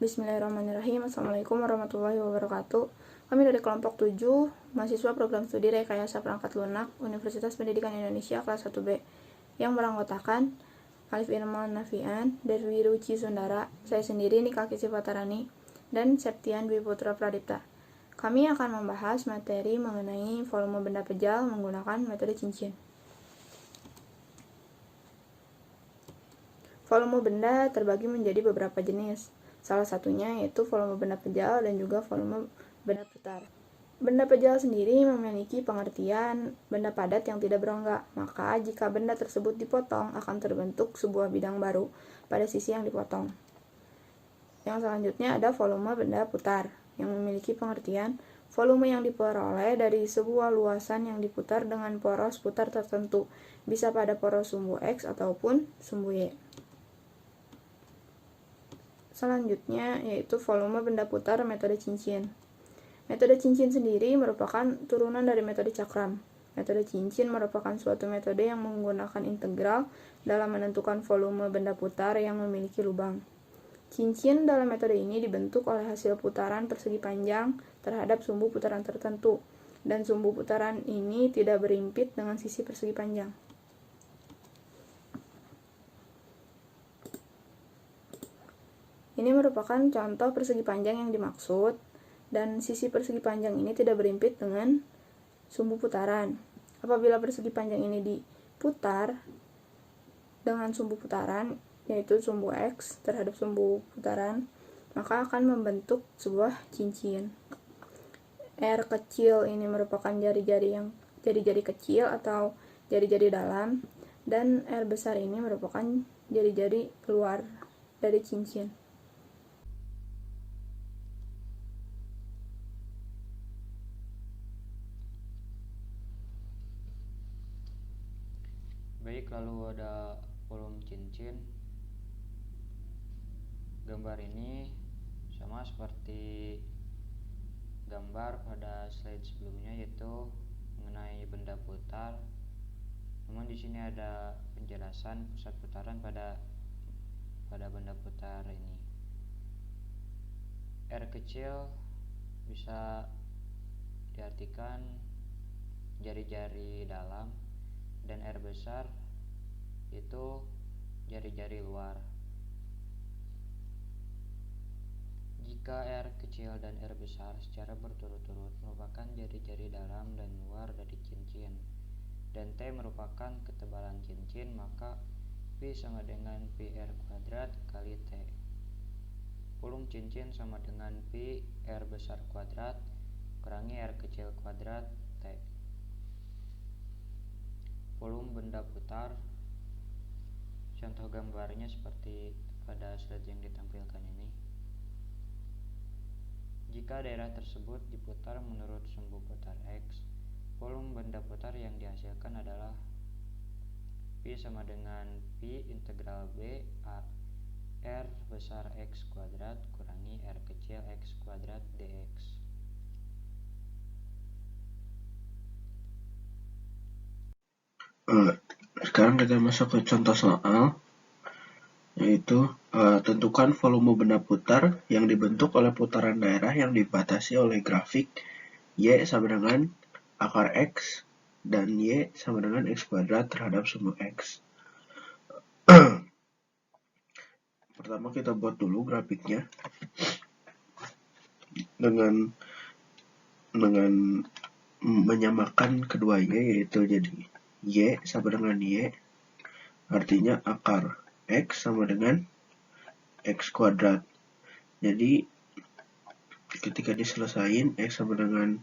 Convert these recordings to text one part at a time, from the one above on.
Bismillahirrahmanirrahim. Assalamualaikum warahmatullahi wabarakatuh. Kami dari kelompok 7, mahasiswa program studi Rekayasa Perangkat Lunak, Universitas Pendidikan Indonesia kelas 1B, yang beranggotakan Alif Irman Nafian, Derwi Ruci Sundara, saya sendiri Nika Kisi Fatarani, dan Septian Dwi Putra Pradipta. Kami akan membahas materi mengenai volume benda pejal menggunakan metode cincin. Volume benda terbagi menjadi beberapa jenis. Salah satunya yaitu volume benda pejal dan juga volume benda putar. Benda pejal sendiri memiliki pengertian benda padat yang tidak berongga, maka jika benda tersebut dipotong akan terbentuk sebuah bidang baru pada sisi yang dipotong. Yang selanjutnya ada volume benda putar, yang memiliki pengertian volume yang diperoleh dari sebuah luasan yang diputar dengan poros putar tertentu, bisa pada poros sumbu X ataupun sumbu Y. Selanjutnya yaitu volume benda putar metode cincin. Metode cincin sendiri merupakan turunan dari metode cakram. Metode cincin merupakan suatu metode yang menggunakan integral dalam menentukan volume benda putar yang memiliki lubang. Cincin dalam metode ini dibentuk oleh hasil putaran persegi panjang terhadap sumbu putaran tertentu, dan sumbu putaran ini tidak berimpit dengan sisi persegi panjang. Ini merupakan contoh persegi panjang yang dimaksud, dan sisi persegi panjang ini tidak berimpit dengan sumbu putaran. Apabila persegi panjang ini diputar dengan sumbu putaran, yaitu sumbu X terhadap sumbu putaran, maka akan membentuk sebuah cincin. R kecil ini merupakan jari-jari kecil atau jari-jari dalam, dan R besar ini merupakan jari-jari luar dari cincin. Baik, lalu ada volume cincin. Gambar ini sama seperti gambar pada slide sebelumnya, yaitu mengenai benda putar. Namun di sini ada penjelasan pusat putaran pada benda putar ini. R kecil bisa diartikan jari-jari dalam, dan R besar itu jari-jari luar. Jika R kecil dan R besar secara berturut-turut merupakan jari-jari dalam dan luar dari cincin, dan T merupakan ketebalan cincin, maka P sama dengan PR kuadrat kali T. Volume cincin sama dengan P R besar kuadrat kurangi R kecil kuadrat T. Volume benda putar, contoh gambarnya seperti pada slide yang ditampilkan ini. Jika daerah tersebut diputar menurut sumbu putar X, volume benda putar yang dihasilkan adalah P sama dengan P integral B A R besar X kuadrat kurangi R kecil X kuadrat dx. Sekarang kita masuk ke contoh soal, yaitu tentukan volume benda putar yang dibentuk oleh putaran daerah yang dibatasi oleh grafik Y sama dengan akar X dan Y sama dengan X kuadrat terhadap sumbu X. Pertama kita buat dulu grafiknya dengan menyamakan kedua Y, yaitu jadi Y sama dengan Y, artinya akar X sama dengan X kuadrat. Jadi ketika diselesain X sama dengan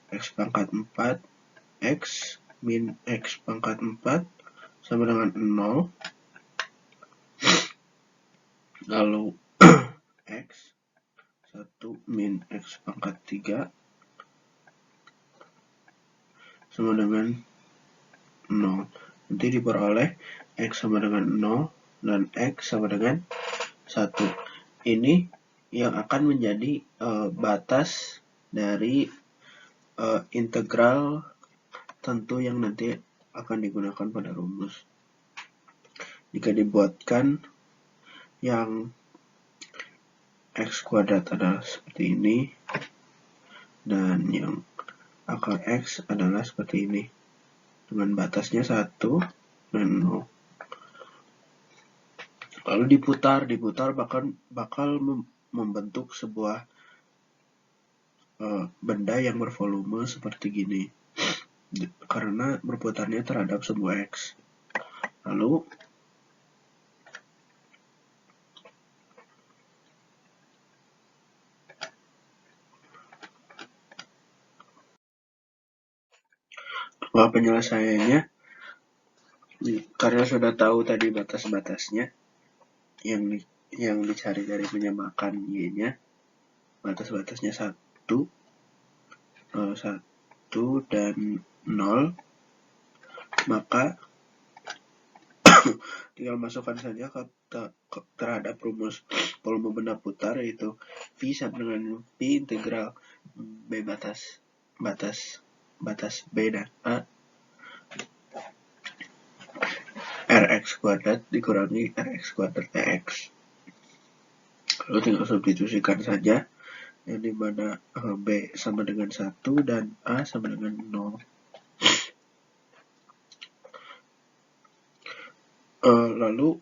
X pangkat 4, X min X pangkat 4 sama dengan 0, lalu X 1 min X pangkat 3 sama dengan 0. Nanti diperoleh X sama dengan 0 dan X sama dengan 1. Ini yang akan menjadi batas dari integral tentu yang nanti akan digunakan pada rumus. Jika dibuatkan yang X kuadrat adalah seperti ini, dan yang akar X adalah seperti ini, dengan batasnya 1 dan 0. Lalu diputar bakal membentuk sebuah benda yang bervolume seperti gini, karena berputarnya terhadap sebuah X. Lalu penyelesaiannya, karena sudah tahu tadi batas-batasnya, yang dicari dari menyamakan Y-nya, batas-batasnya 1 dan 0, maka tinggal masukkan saja terhadap rumus volume benda putar, yaitu V sama dengan P integral B batas B dan A Rx kuadrat dikurangi Rx kuadrat X. Lalu tinggal substitusikan saja, yang dimana B sama dengan 1 dan A sama dengan 0. Lalu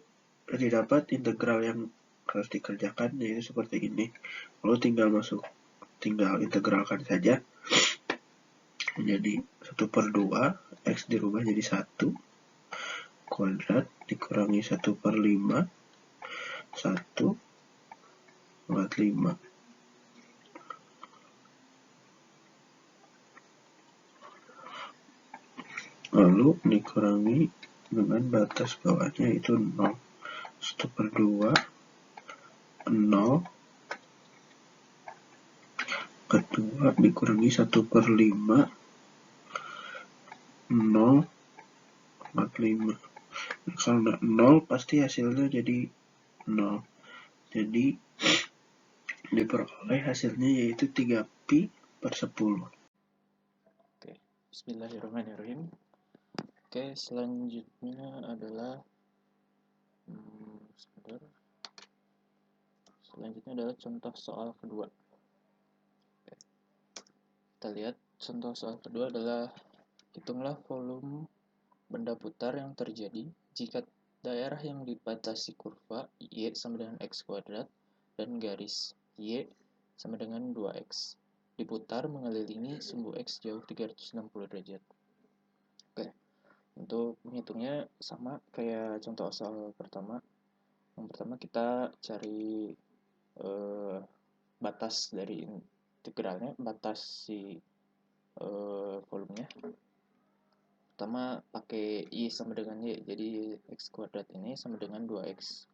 didapat integral yang harus dikerjakan, yaitu seperti ini. Lalu tinggal integralkan saja, menjadi 1/2, X dirubah jadi 1 kuadrat dikurangi 1/5, 1/5. Lalu dikurangi dengan batas bawahnya itu 0. 1/2, 0, kedua dikurangi 1/5, 0/5. Karena 0 pasti hasilnya jadi 0. Jadi diperoleh hasilnya yaitu 3pi/10. Oke, bismillahirrahmanirrahim. Oke, selanjutnya adalah contoh soal kedua. Oke. Kita lihat contoh soal kedua adalah hitunglah volume benda putar yang terjadi jika daerah yang dibatasi kurva Y sama dengan X kuadrat dan garis Y sama dengan 2X diputar mengelilingi sumbu X jauh 360 derajat. Oke, untuk menghitungnya sama kayak contoh soal pertama. Yang pertama kita cari batas dari integralnya, batas si volumenya. Pertama pakai Y sama dengan Y, jadi X kuadrat ini sama dengan 2X,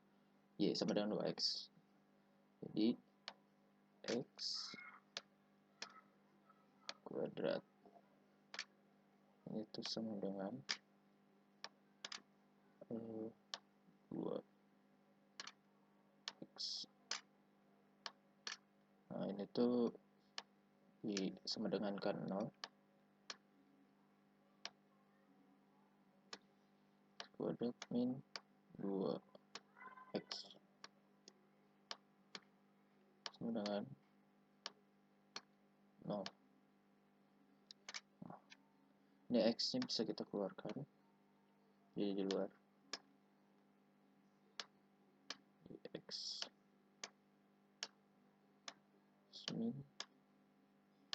Y sama dengan 2X. Jadi X kuadrat ini tuh sama dengan 2X. Nah ini tuh sama dengan kan 0. Kuadrat min 2X sama dengan 0. Nah, ini X nya bisa kita keluarkan jadi di luar. X min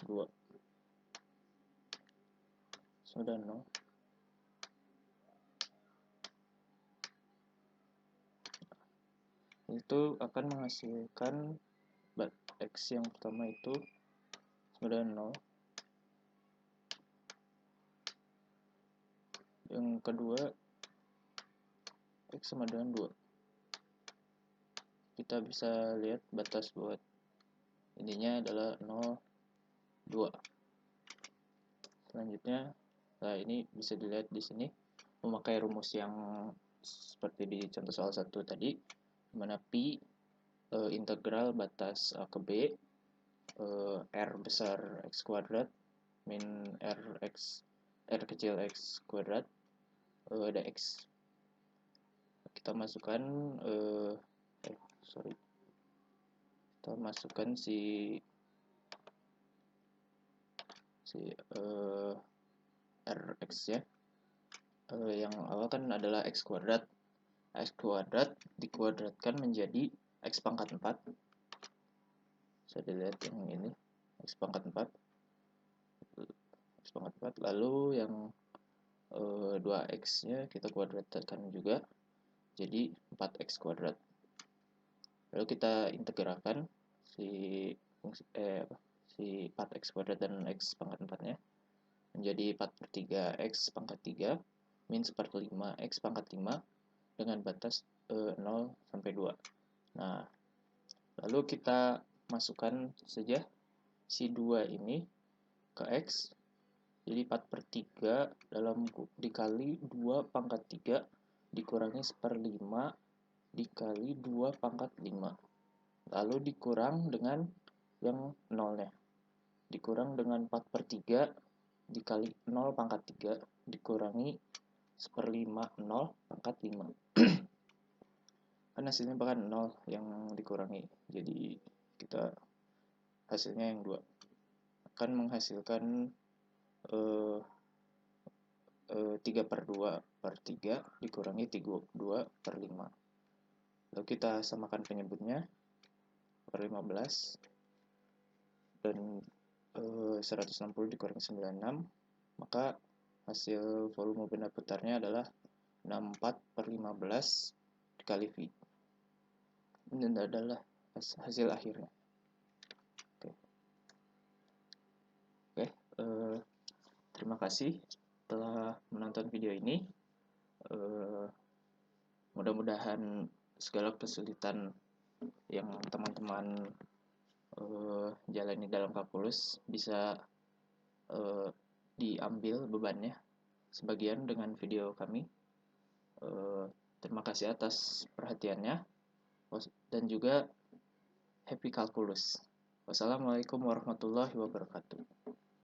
2 sama dengan 0. Itu akan menghasilkan X yang pertama itu sama dengan 0. Yang kedua X sama dengan 2. Kita bisa lihat batas buat ininya adalah 0, 2. Selanjutnya, nah ini bisa dilihat di sini memakai rumus yang seperti di contoh soal 1 tadi, dimana Pi integral batas A ke B R besar X kuadrat min R kecil X kuadrat ada X. Kita masukkan kita masukkan si Rx ya. Yang awal kan adalah x kuadrat. X kuadrat dikuadratkan menjadi x pangkat 4. Bisa dilihat yang ini, x pangkat 4. X pangkat 4. Lalu yang 2x nya kita kuadratkan juga jadi 4x kuadrat. Lalu kita integralkan si 4x kuadrat dan x pangkat 4 nya menjadi 4/3 x pangkat 3 min 1/5 x pangkat 5 dengan batas 0 sampai 2. Nah, lalu kita masukkan saja si 2 ini ke x, jadi 4/3 dikali 2 pangkat 3 dikurangi 1/5 dikali 2 pangkat 5. Lalu dikurang dengan yang nolnya. Dikurang dengan 4/3 dikali 0 pangkat 3 dikurangi 1/5 0 pangkat 5. Kan hasilnya bahkan 0 yang dikurangi. Jadi kita hasilnya yang 2. Akan menghasilkan 3/2/3 dikurangi 2/5. Lalu kita samakan penyebutnya per 15 dan 160 dikurangi 96, maka hasil volume benda putarnya adalah 64/15 dikali V. Ini adalah hasil akhirnya. Oke, terima kasih telah menonton video ini. Mudah-mudahan segala kesulitan yang teman-teman jalani dalam kalkulus bisa diambil bebannya sebagian dengan video kami. Terima kasih atas perhatiannya dan juga happy kalkulus. Wassalamualaikum warahmatullahi wabarakatuh.